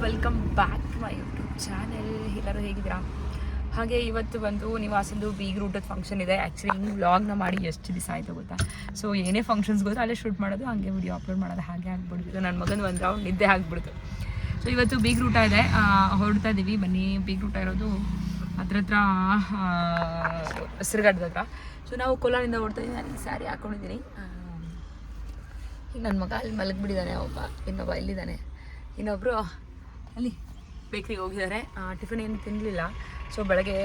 Welcome back to my YouTube channel. ಎಲ್ಲರೂ ಹೇಗಿದ್ದೀರಾ? ಹಾಗೆ ಇವತ್ತು ಬಂದು ನಿವಾಸಂದು ಬೀಗ್ ರೂಟದ ಫಂಕ್ಷನ್ ಇದೆ. ಆ್ಯಕ್ಚುಲಿ ಹಿಂಗೆ ವ್ಲಾಗ್ನ ಮಾಡಿ ಎಷ್ಟು ದಿವಸ ಆಯಿತು ಗೊತ್ತಾ. ಸೊ ಏನೇ ಫಂಕ್ಷನ್ಸ್ ಗೊತ್ತಾ ಅಲ್ಲೇ ಶೂಟ್ ಮಾಡೋದು, ಹಾಗೆ ವಿಡಿಯೋ ಅಪ್ಲೋಡ್ ಮಾಡೋದು, ಹಾಗೆ ಆಗ್ಬಿಡ್ತಿತ್ತು. ನನ್ನ ಮಗನ ಒಂದು ರೌಂಡ್ ನಿದ್ದೆ ಆಗ್ಬಿಡ್ತು. ಸೊ ಇವತ್ತು ಬೀಗ್ ರೂಟ ಇದೆ, ಹೊರಡ್ತಾ ಇದ್ದೀವಿ. ಬನ್ನಿ. ಬೀಗ್ ರೂಟ ಇರೋದು ಹತ್ರ ಹೆಸರುಘಟ್ಟದ ಹತ್ರ. ಸೊ ನಾವು ಕೋಲಾರಿಂದ ಹೊರಡ್ತಾ ಇದ್ದೀವಿ. ನಾನು ಈ ಸ್ಯಾರಿ ಹಾಕ್ಕೊಂಡಿದ್ದೀನಿ. ಈಗ ನನ್ನ ಮಗ ಅಲ್ಲಿ ಮಲಗಿಬಿಟ್ಟಿದ್ದಾನೆ, ಇನ್ನೊಬ್ಬ ಇಲ್ಲಿದ್ದಾನೆ, ಇನ್ನೊಬ್ಬರು ಅಲ್ಲಿ ಬೇಕ್ರಿಗೆ ಹೋಗಿದ್ದಾರೆ. ಟಿಫನ್ ಏನು ತಿನ್ನಲಿಲ್ಲ. ಸೊ ಬೆಳಗ್ಗೆ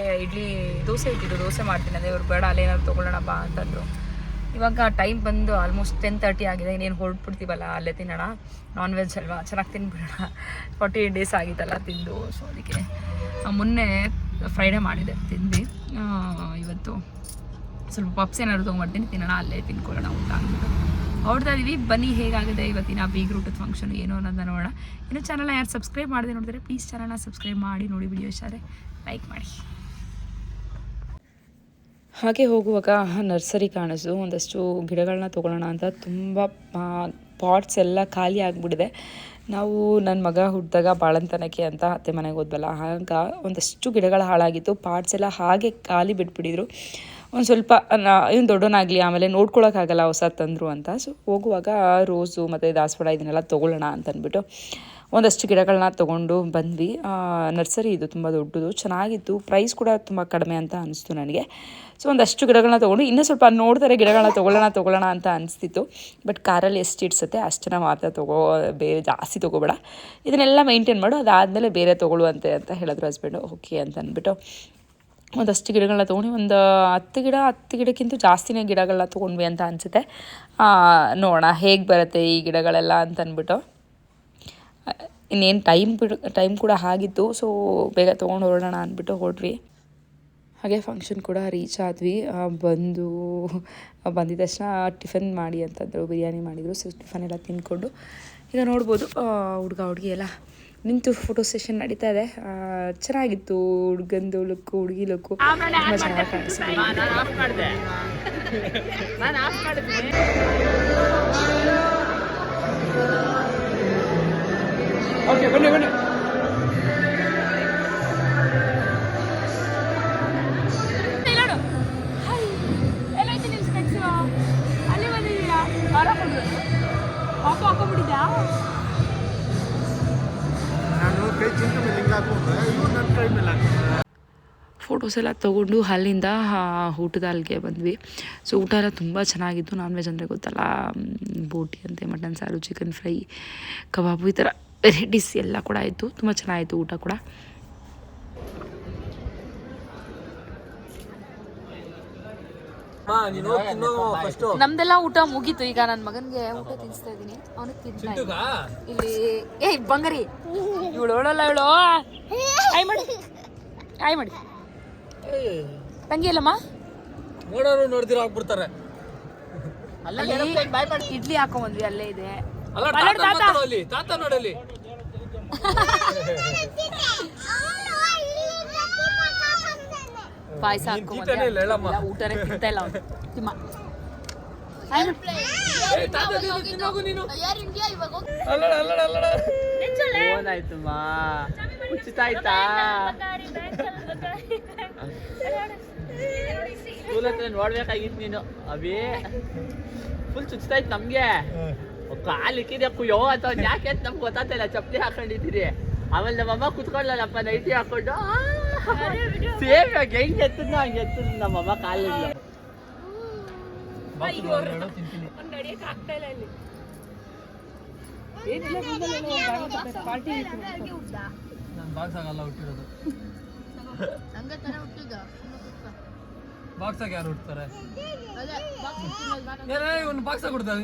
ದೋಸೆ ಇಟ್ಟಿದ್ದು, ದೋಸೆ ಮಾಡ್ತೀನಿ ಅದೇ. ಇವ್ರು ಬೇಡ ಅಲ್ಲೇನಾದ್ರು ತೊಗೊಳ್ಳೋಣ ಬಾ ಅಂತಂದರು. ಇವಾಗ ಟೈಮ್ ಬಂದು ಆಲ್ಮೋಸ್ಟ್ 10:30 ಆಗಿದೆ. ಇನ್ನೇನು ಹೊರಟ್ಬಿಡ್ತೀವಲ್ಲ, ಅಲ್ಲೇ ತಿನ್ನೋಣ. ನಾನ್ ವೆಜ್ ಅಲ್ವಾ, ಚೆನ್ನಾಗಿ ತಿನ್ಬಿಡೋಣ. 48 ಡೇಸ್ ಆಗಿತ್ತಲ್ಲ ತಿಂದು. ಸೊ ಅದಕ್ಕೆ ಮೊನ್ನೆ ಫ್ರೈಡೇ ಮಾಡಿದೆ, ತಿಂದು. ಇವತ್ತು ಸ್ವಲ್ಪ ಪಪ್ಸ್ ಏನಾದ್ರು ತೊಗೊಂಬರ್ತೀನಿ, ತಿನ್ನೋಣ, ಅಲ್ಲೇ ತಿನ್ಕೊಳ್ಳೋಣ ಊಟ ಅಂದ್ಬಿಟ್ಟು ಹೊರಡ್ತಾ ಇದೀವಿ. ಬನ್ನಿ ಹೇಗಾಗಿದೆ ಇವತ್ತಿನ ಬೀಗ್ ರೂಟದ ಫಂಕ್ಷನ್ ಏನು ಅನ್ನೋದನ್ನ ನೋಡೋಣ. ಇನ್ನು ಚಾನಲ್ನ ಯಾರು ಸಬ್ಸ್ಕ್ರೈಬ್ ಮಾಡದೆ ನೋಡಿದ್ರೆ ಪ್ಲೀಸ್ ಚಾನಲ್ನ ಸಬ್ಸ್ಕ್ರೈಬ್ ಮಾಡಿ ನೋಡಿ, ವಿಡಿಯೋ ಇಷ್ಟ ಆದರೆ ಲೈಕ್ ಮಾಡಿ. ಹಾಗೆ ಹೋಗುವಾಗ ನರ್ಸರಿ ಕಾಣಿಸ್ತು. ಒಂದಷ್ಟು ಗಿಡಗಳನ್ನ ತೊಗೊಳ್ಳೋಣ ಅಂತ. ತುಂಬ ಪಾಟ್ಸ್ ಎಲ್ಲ ಖಾಲಿ ಆಗಿಬಿಟ್ಟಿದೆ. ನಾವು ನನ್ನ ಮಗ ಹುಟ್ಟಿದಾಗ ಬಾಳಂತನಕ್ಕೆ ಅಂತ ಅತ್ತೆ ಮನೆಗೆ ಹೋದ್ವಲ್ಲ, ಆಗ ಒಂದಷ್ಟು ಗಿಡಗಳು ಹಾಳಾಗಿತ್ತು. ಪಾಟ್ಸ್ ಎಲ್ಲ ಹಾಗೆ ಖಾಲಿ ಬಿಟ್ಬಿಟ್ಟಿದ್ರು. ಒಂದು ಸ್ವಲ್ಪ ಇವನು ದೊಡ್ಡವನಾಗಲಿ, ಆಮೇಲೆ ನೋಡ್ಕೊಳಕ್ಕಾಗಲ್ಲ ಹೊಸ ತಂದರು ಅಂತ. ಸೊ ಹೋಗುವಾಗ ರೋಸು ಮತ್ತು ದಾಸವಾಳ ಇದನ್ನೆಲ್ಲ ತೊಗೊಳ್ಳೋಣ ಅಂತಂದ್ಬಿಟ್ಟು ಒಂದಷ್ಟು ಗಿಡಗಳನ್ನ ತೊಗೊಂಡು ಬಂದ್ವಿ. ನರ್ಸರಿ ಇದು ತುಂಬ ದೊಡ್ಡದು, ಚೆನ್ನಾಗಿತ್ತು. ಪ್ರೈಸ್ ಕೂಡ ತುಂಬ ಕಡಿಮೆ ಅಂತ ಅನಿಸ್ತು ನನಗೆ. ಸೊ ಒಂದಷ್ಟು ಗಿಡಗಳನ್ನ ತೊಗೊಂಡು ಇನ್ನೂ ಸ್ವಲ್ಪ ನೋಡ್ತಾರೆ ಗಿಡಗಳನ್ನ ತೊಗೊಳ್ಳೋಣ ಅಂತ ಅನಿಸ್ತಿತ್ತು. ಬಟ್ ಕಾರಲ್ಲಿ ಎಷ್ಟು ಇಡ್ಸುತ್ತೆ ಅಷ್ಟನ್ನ ಮಾತ್ರ ಬೇರೆ ಜಾಸ್ತಿ ತೊಗೋಬೇಡ, ಇದನ್ನೆಲ್ಲ ಮೇಂಟೈನ್ ಮಾಡು, ಅದಾದಮೇಲೆ ಬೇರೆ ತೊಗೊಳ್ಳುವಂತೆ ಅಂತ ಹೇಳಿದ್ರು ಹಸ್ಬೆಂಡು. ಓಕೆ ಅಂತ ಅಂದ್ಬಿಟ್ಟು ಒಂದಷ್ಟು ಗಿಡಗಳನ್ನ ತೊಗೊಂಡು ಒಂದು 10 ಗಿಡಕ್ಕಿಂತ ಜಾಸ್ತಿನೇ ಗಿಡಗಳನ್ನ ತೊಗೊಂಡ್ವಿ ಅಂತ ಅನಿಸುತ್ತೆ. ನೋಡೋಣ ಹೇಗೆ ಬರುತ್ತೆ ಈ ಗಿಡಗಳೆಲ್ಲ ಅಂತಂದ್ಬಿಟ್ಟು. ಇನ್ನೇನು ಟೈಮ್ ಕೂಡ ಆಗಿತ್ತು. ಸೊ ಬೇಗ ತೊಗೊಂಡು ಹೊರಡೋಣ ಅಂದ್ಬಿಟ್ಟು ಹೊರಡ್ವಿ. ಹಾಗೆ ಫಂಕ್ಷನ್ ಕೂಡ ರೀಚ್ ಆದ್ವಿ. ಬಂದಿದ ತಕ್ಷಣ ಟಿಫನ್ ಮಾಡಿ ಅಂತಂದರು, ಬಿರಿಯಾನಿ ಮಾಡಿದರು. ಸೊ ಟಿಫನ್ ಎಲ್ಲ ತಿಂದ್ಕೊಂಡು ಈಗ ನೋಡ್ಬೋದು ಹುಡುಗ ಹುಡುಗಿ ಎಲ್ಲ ನಿಂತು ಫೋಟೋ ಸೆಷನ್ ನಡೀತಾ ಇದೆ. ಚೆನ್ನಾಗಿತ್ತು. ಹುಡುಗಂದು ಲುಕ್ಕು, ಹುಡುಗಿ ಲುಕ್ಕು ತುಂಬ ಚೆನ್ನಾಗಿ ಕಾಣಿಸ್ತಿದೆ. ಫೋಟೋಸ್ ಎಲ್ಲ ತೊಗೊಂಡು ಅಲ್ಲಿಂದ ಊಟದ ಅಲ್ಲಿಗೆ ಬಂದ್ವಿ. ಸೊ ಊಟ ಎಲ್ಲ ತುಂಬ ಚೆನ್ನಾಗಿತ್ತು. ನಾನ್ ವೆಜ್ ಅಂದರೆ ಗೊತ್ತಲ್ಲ, ಬೋಟಿ ಅಂತೆ, ಮಟನ್ ಸಾರು, ಚಿಕನ್ ಫ್ರೈ, ಕಬಾಬು, ಈ ಥರ ವೆರೈಟೀಸ್ ಎಲ್ಲ ಕೂಡ ಆಯಿತು. ತುಂಬ ಚೆನ್ನಾಗಿತ್ತು ಊಟ ಕೂಡ. ನಮ್ದೆಲ್ಲ ಊಟ ಮುಗೀತು. ಈಗ ನನ್ನ ಮಗನಿಗೆ ಊಟ ತಿನ್ನಿಸ್ತಾ ಇದ್ದೀನಿ. ಅವನಿಗೆ ತಿಂತಾ ಇಲ್ಲಿ ಬಂಗಾರಿ ಇವಳು ಓಡಲ್ಲ, ಇವಳು ಆಯ್ ಮಾಡಿ ತಂಗಿ ಅಲ್ಲಮ್ಮ, ನೋಡೋರು ನೋಡ್ದಿರ ಆಗ್ಬಿಡ್ತಾರೆ. ಇಡ್ಲಿ ಹಾಕೊಂಬಂದ್ವಿ, ಅಲ್ಲೇ ಇದೆ. ತಾತ ನೋಡಲಿ ಪಾಯಸ ಊಟನೇ ತಿಂತಾ ಇಲ್ಲ ಅವನು. ತಿಮ್ಮ ಏನಾಯ್ತು ಉಚಿತಾಯ್ತಾ? ಸ್ಕೂಲ್ ಹತ್ರ ನೋಡ್ಬೇಕಾಗಿತ್ತು ನೀನು. ಅಭಿ ಫುಲ್ ಚುಚ್ತಾಯ್ತು ನಮ್ಗೆ. ಕಾಲಿಕ್ಕಿದೆ ಕುಯ್ಯೋ ಅಥವಾ ಯಾಕೆ ಅಂತ ನಮ್ಗೆ ಗೊತ್ತಾಗ್ತಿಲ್ಲ. ಚಪ್ಪಲಿ ಹಾಕೊಂಡಿದ್ದೀರಿ. ಆಮೇಲೆ ನಮ್ಮಮ್ಮ ಕುತ್ಕೊಳ್ಳಲ್ಲಪ್ಪ ನೈಟಿ ಹಾಕೊಂಡು ಸೇಮ್ ಹೆಂಗೆ ಎತ್ತದ ಹಂಗೆ ಎತ್ತದ ನಮ್ಮಮ್ಮ ಕಾಲಿಲ್ಲ. ಬಾಕ್ಸ್ ಆಗಲ್ಲ ಹುಟ್ಟಿರೋದು. ಬಾಕ್ಸ್ ಆಗಿ ಯಾರು ಹುಡ್ತಾರೆ? ಒಂದು ಬಾಕ್ಸ್ ಆಗಿ ಹುಡ್ತಾರೆ.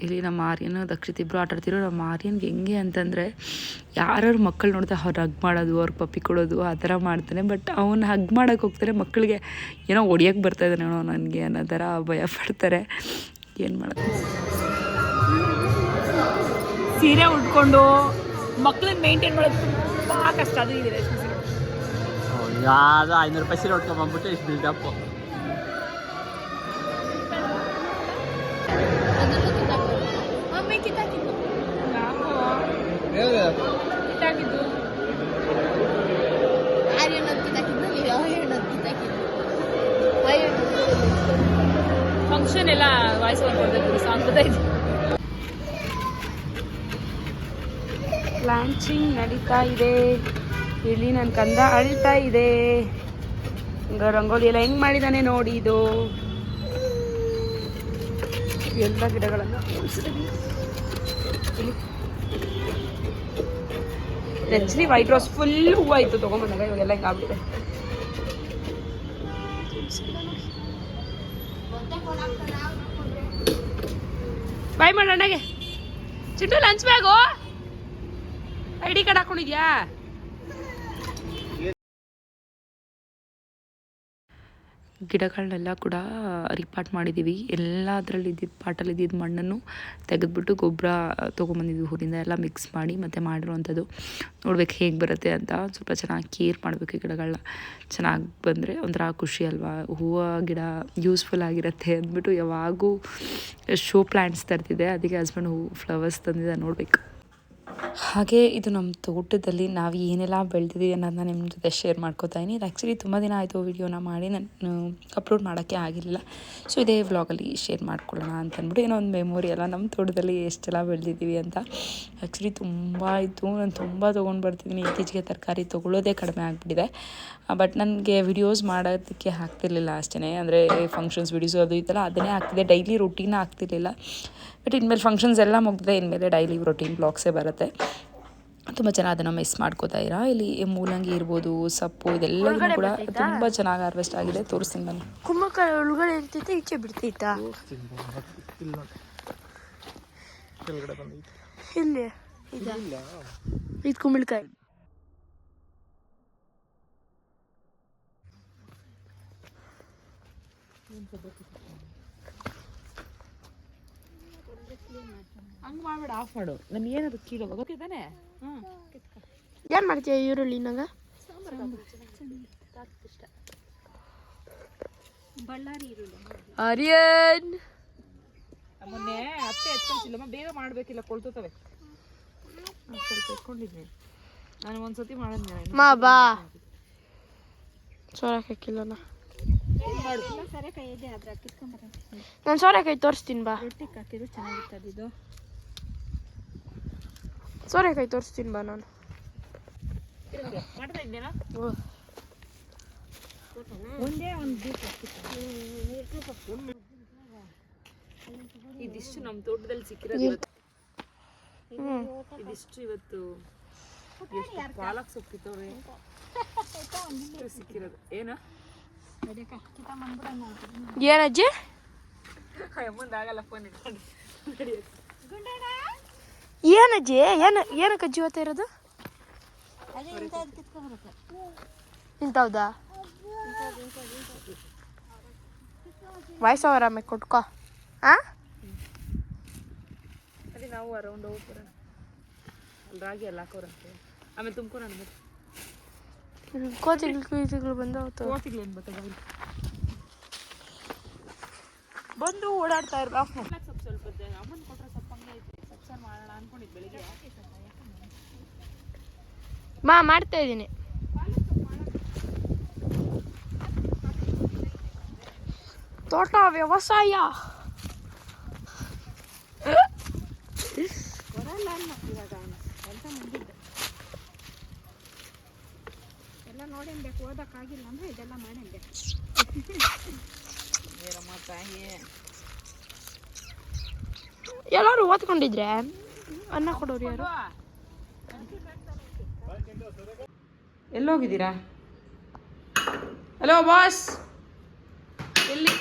ಇಲ್ಲಿ ನಮ್ಮ ಆರ್ಯನು ದಕ್ಷಿತ್ ಇಬ್ಬರು ಆಟ ಆಡ್ತಿರೋ. ನಮ್ಮ ಆರ್ಯನ್ಗೆ ಹೆಂಗೆ ಅಂತಂದರೆ ಯಾರು ಮಕ್ಕಳು ನೋಡ್ತಾ ಅವ್ರು ಹಗ್ ಮಾಡೋದು, ಅವ್ರಿಗೆ ಪಪ್ಪಿ ಕೊಡೋದು ಆ ಥರ ಮಾಡ್ತಾನೆ. ಬಟ್ ಅವ್ನು ಹಗ್ ಮಾಡೋಕ್ಕೆ ಹೋಗ್ತಾರೆ, ಮಕ್ಕಳಿಗೆ ಏನೋ ಹೊಡಿಯೋಕ್ಕೆ ಬರ್ತಾಯಿದ್ದಾನೇನೋ ನನಗೆ ಅನ್ನೋ ಥರ ಭಯ ಪಡ್ತಾರೆ. ಏನು ಮಾಡೋದು, ಸೀರೆ ಉಟ್ಕೊಂಡು ಮಕ್ಕಳನ್ನ ಮೇಂಟೈನ್ ಮಾಡೋದು ತುಂಬ ಕಷ್ಟ. ಅದು ಇದೆ ಯಾವ್ದು 500 ರೂಪಾಯಿ ಸೀರೆ ಉಟ್ಕೊಂಡ್ಬಂದ್ಬಿಟ್ಟು ಇಷ್ಟು ಬಿಲ್ಡಪ್ಪು. ಫಂಕ್ಷನ್ ಎಲ್ಲ ವಾಯ್ಸ್ ಕೊಡ್ಬೇಕು ಸಾಂಗ್ ಇದೆ. ಲಾಂಚಿಂಗ್ ನಡೀತಾ ಇದೆ ಇಲ್ಲಿ. ನನ್ನ ಕಂದ ಅಳ್ತಾ ಇದೆ. ರಂಗೋಲಿ ಎಲ್ಲ ಹೆಂಗ್ ಮಾಡಿದಾನೆ ನೋಡಿ. ಇದು ಎಲ್ಲ ಗಿಡಗಳನ್ನು ಆ್ಯಕ್ಚುಲಿ ವೈಟ್ ರೋಸ್ ಫುಲ್ ಹೂವು ಆಯಿತು ತೊಗೊಂಬಂದಾಗ. ಇವಾಗೆಲ್ಲ ಹಿಂಗೆ ಆಗ್ಬಿಟ್ಟಿದೆ. ಬಾಯ್ ಮಾಡೋಣಗೆ Chintu lunch bag ID card ಹಾಕೊಂಡಿದ್ಯಾ? ಗಿಡಗಳನ್ನೆಲ್ಲ ಕೂಡ ರಿಪಾರ್ಟ್ ಮಾಡಿದ್ದೀವಿ. ಎಲ್ಲ ಅದರಲ್ಲಿ ಇದ್ದಿದ್ದು ಪಾಟಲ್ಲಿ ಇದ್ದಿದ್ದು ಮಣ್ಣನ್ನು ತೆಗೆದುಬಿಟ್ಟು ಗೊಬ್ಬರ ತೊಗೊಂಬಂದಿದ್ವಿ ಊರಿಂದ ಎಲ್ಲ ಮಿಕ್ಸ್ ಮಾಡಿ ಮತ್ತು ಮಾಡಿರೋವಂಥದ್ದು. ನೋಡ್ಬೇಕು ಹೇಗೆ ಬರುತ್ತೆ ಅಂತ. ಸ್ವಲ್ಪ ಚೆನ್ನಾಗಿ ಕೇರ್ ಮಾಡಬೇಕು ಈ ಗಿಡಗಳನ್ನ. ಚೆನ್ನಾಗಿ ಬಂದರೆ ಒಂಥರ ಖುಷಿ ಅಲ್ವಾ. ಹೂವು ಗಿಡ ಯೂಸ್ಫುಲ್ ಆಗಿರುತ್ತೆ ಅಂದ್ಬಿಟ್ಟು ಯಾವಾಗೂ ಶೋ ಪ್ಲ್ಯಾಂಟ್ಸ್ ತರ್ತಿದ್ದೆ. ಅದಕ್ಕೆ ಹಸ್ಬೆಂಡ್ ಫ್ಲವರ್ಸ್ ತಂದಿದ್ದೆ, ನೋಡಬೇಕು. ಹಾಗೆ ಇದು ನಮ್ಮ ತೋಟದಲ್ಲಿ ನಾವು ಏನೆಲ್ಲ ಬೆಳೆದಿದ್ದೀವಿ ಅನ್ನೋದನ್ನ ನಿಮ್ಮ ಜೊತೆ ಶೇರ್ ಮಾಡ್ಕೋತಾ ಇದ್ದೀನಿ. ಇದು ಆ್ಯಕ್ಚುಲಿ ತುಂಬ ದಿನ ಆಯಿತು ವೀಡಿಯೋನ ಮಾಡಿ ನಾನು ಅಪ್ಲೋಡ್ ಮಾಡೋಕ್ಕೆ ಆಗಿರಲಿಲ್ಲ. ಸೊ ಇದೇ ವ್ಲಾಗಲ್ಲಿ ಶೇರ್ ಮಾಡ್ಕೊಳ್ಳೋಣ ಅಂತ ಅಂದ್ಬಿಟ್ಟು ಏನೋ ಒಂದು ಮೆಮೊರಿ ಅಲ್ಲ, ನಮ್ಮ ತೋಟದಲ್ಲಿ ಎಷ್ಟೆಲ್ಲ ಬೆಳೆದಿದ್ದೀವಿ ಅಂತ. ಆ್ಯಕ್ಚುಲಿ ತುಂಬ ಇತ್ತು, ನಾನು ತುಂಬ ತೊಗೊಂಡು ಬರ್ತಿದ್ದೀನಿ. ಇತ್ತೀಚೆಗೆ ತರಕಾರಿ ತೊಗೊಳ್ಳೋದೇ ಕಡಿಮೆ ಆಗಿಬಿಟ್ಟಿದೆ. ಬಟ್ ನನಗೆ ವಿಡಿಯೋಸ್ ಮಾಡೋದಕ್ಕೆ ಆಗ್ತಿರ್ಲಿಲ್ಲ ಅಷ್ಟೇ. ಅಂದರೆ ಫಂಕ್ಷನ್ಸ್ ವೀಡಿಯೋಸು ಅದು ಇದೆಲ್ಲ ಅದನ್ನೇ ಆಗ್ತಿದೆ, ಡೈಲಿ ರುಟೀನ್ ಆಗ್ತಿರ್ಲಿಲ್ಲ. ಬಟ್ ಇನ್ಮೇಲೆ ಫಂಕ್ಷನ್ಸ್ ಎಲ್ಲ ಮುಗಿದೆ, ಇನ್ಮೇಲೆ ಡೈಲಿ ರೊಟೀನ್ ಬ್ಲಾಗ್ಸೇ ಬರುತ್ತೆ. ತುಂಬ ಜನ ಅದನ್ನು ಮಿಸ್ ಮಾಡ್ಕೋತಾ ಇರಾ. ಇಲ್ಲಿ ಮೂಲಂಗಿ ಇರ್ಬೋದು, ಸೊಪ್ಪು, ಇದೆಲ್ಲವೂ ಕೂಡ ತುಂಬ ಚೆನ್ನಾಗಿ ಹಾರ್ವೆಸ್ಟ್ ಆಗಿದೆ. ತೋರಿಸ್ತೀನಿ ಬನ್ನಿ. ಕುಂಬಳಕಾಯಿ ಒಳಗಡೆ ಇರ್ತಿತ್ತು, ಈಚೆ ಬಿಡ್ತೈತಾ? ಇಲ್ಲಿ ಇದು ಕುಂಬಳಕಾಯಿ. ಹಂಗೆ ಮಾಡ್ಬೇಡ, ಆಫ್ ಮಾಡು. ನಾನು ಏನದು ಕೀಳೋ ಗೊತ್ತಿದ್ದಾನೆ. ಏನು ಮಾಡ್ತೀಯ ಈರುಳ್ಳಿನಾಗ? ಆರ್ಯನ್ ಮೊನ್ನೆ ಅತ್ತೆ ಎತ್ಕೊಂತಿಲ್ಲಮ್ಮ, ಬೇಗ ಮಾಡಬೇಕಿಲ್ಲ, ಕೊಳ್ತೋತವೆ. ಸ್ವಲ್ಪ ಎತ್ಕೊಂಡಿದ್ನಿ ನಾನು ಒಂದ್ಸತಿ ಮಾಡಿದ್ನೆ. ಮಾ ಬಾ, ಸೋರೆಕಾಯಿ ಕಿಲೋನ ನಾನು ಸೋರೆಕಾಯಿ ತೋರಿಸ್ತೀನಿ ಬಾ. ಸೋರೆಕಾಯಿ ತೋರಿಸ್ತೀನಿ ಬಾ. ನಾನು ಮಾಡ್ತಾ ಇದ್ದೇನಾ? ಇದಿಷ್ಟು ನಮ್ಮ ತೋಟದಲ್ಲಿ ಸಿಕ್ಕಿರೋದು. ಇದಿಷ್ಟು ಇವತ್ತು ಪಾಲಕ್ ಸೊಪ್ಪಿತ್ತವೆ ಸಿಕ್ಕಿರೋದು. ಏನು ಏನಜ್ಜಿ? ಮುಂದಾಗಲ್ಲ ಫೋನ್ ಇಟ್ಕೊಂಡು. ಏನಜ್ಜಿ? ಏನಕ್ಕೆ ಅಜ್ಜಿ ಓದ್ತಾ ಇರೋದು? ಇಂಥವ್ದಾ? ವಯಸ್ಸು ಆರಾಮಾಗಿ ಕೊಟ್ಕೋ. ಅದೇ ನಾವು ಅರೌಂಡ್ ಹೋಗ್ಬರ ಅಲ್ಲಿ ರಾಗಿ ಎಲ್ಲ ಹಾಕೋರಂತೆ. ಆಮೇಲೆ ತುಂಬ್ಕೊಣ ಕೋತಿಗಳು ಬಂದವು. ಕೋತಿಗಳೇನು ಬರ್ತದೆ ಬಂದು ಓಡಾಡ್ತಾ ಇರೋ. ಸ್ವಲ್ಪ ಸ್ವಲ್ಪ ಅಮ್ಮನ ಕೊಟ್ಟರೆ ಸ್ವಲ್ಪ ಹಂಗೆ ಐತಿ. ಸೊಪ್ಪು ಸಾರು ಮಾಡೋಣ ಅನ್ಕೊಂಡಿದ್ದು ಬೆಳಿಗ್ಗೆ. ಮಾಡ್ತಾ ಇದ್ದೀನಿ. ತೋಟ ವ್ಯವಸಾಯ ಬರಲ್ಲ ಅನ್ನ ಇವಾಗ ಅಂತ ಮಾಡಿದ್ದೆ. ಎಲ್ಲ ನೋಡಿನ್ಬೇಕು, ಓದಕ್ಕಾಗಿಲ್ಲ ಅಂದ್ರೆ ಇದೆಲ್ಲ ಮಾಡಿದ್ದೆ. ಎಲ್ಲರೂ ಓದ್ಕೊಂಡಿದ್ರೆ ಅನ್ನ ಕೊಡೋರು ಯಾರು? ಎಲ್ಲೋಗಿದ್ದೀರಾ? ಹಲೋ ಬಾಸ್, ಎಲ್ಲಿ?